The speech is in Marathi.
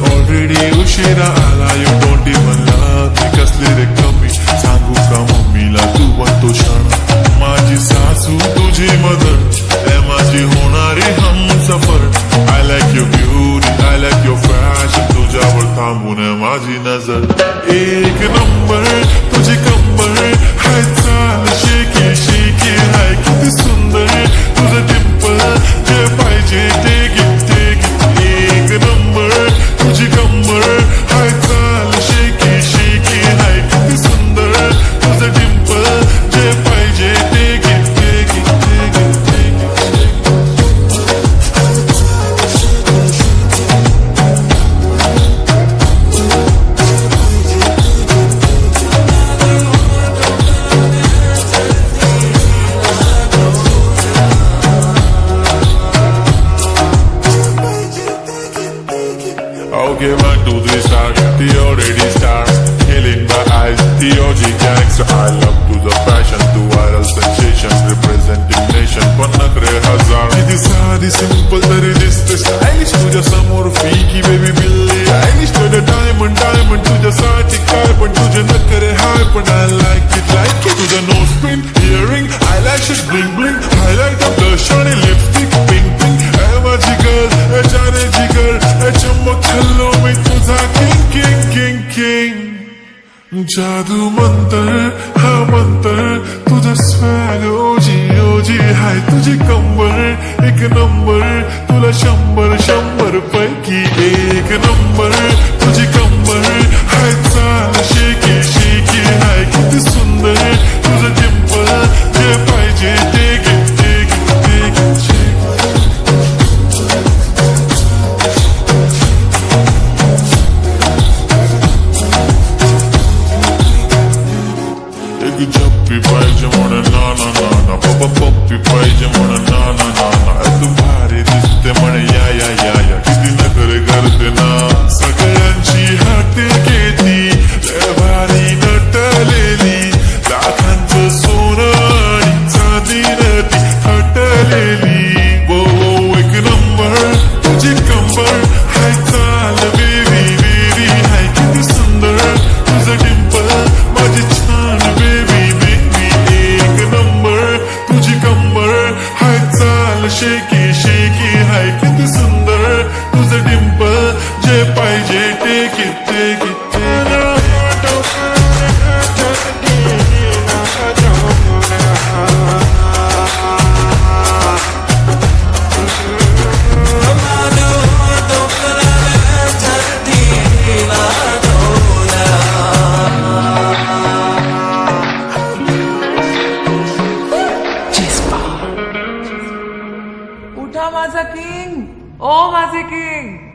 ऑलरेडी उशिरा आला. You don't even love me. कसली रे कमी सांगू का मम्मीला तू बनतो क्षण. माझी सासू तुझी मदर ए माझी होणारी Humsafar. I like your beauty I like your fashion. तुझ्यावर थांबून माझी नजर. एक नंबर तुझी कंबर हाय चाल शेकी शेकी हाय किती सुंदर तुझं डिंपल. जे पाहिजे ते गिफ्ट एक नंबर तुझी कंबर हाय चाल शेकी शेकी हाय किती सुंदर तुझं डिंपल. जे पाहिजे ते gift Okay, 1, 2, 3 start. The already start. Killing my eyes. The OG gangster. I love to the fashion. To viral sensation. Representing nation. पण नखरे हजार. किती साधी simple तरी दिसते stylish. तुझ्या समोर फिकी baby बिल्ली. Stylish तुझं diamond diamond. तुझ्यासाठी काय पण तुझे नखरे हाय पण I like it. तुझं nose pin, earring, eyelashes bling bling. Highlight of blush आणि lipstick pink pink. माझी girl, जाने जिगर, चमक छल्लो मी तुझा किंग किंग किंग किंग. जादू मंतर हा मंतर तुझा स्वॅग ओजी ओजी हाय तुझी कंबर एक नंबर. तुला 100 पैकी एक नंबर. तुझी कंबर हाय चाल शेकी शेकी हाय किती सुंदर तुझं डिंपल. जे पाहिजे ते गिफ्ट जप्पी पाहिजे म्हणून ना ना ना ना. पप्पा पप्पी पाहिजे म्हणून ना ना ना ना. तू भारी दिसते म्हणे या या या या. किती नखरे करते ना. सगळ्यांची हाते घेती लय भारी नटलेली. लाखांचं सोनं आणि चांदी नदी हटलेली. वो एक नंबर तुझी कंबर हाय चाल बेबी बेबी हाय किती सुंदर तुझं डिंपल. माझी छान शेकी शेकी हाय किती सुंदर तुझं डिंपल. जे पाहिजे ते किती उठा माझा किंग. ओ माझे किंग.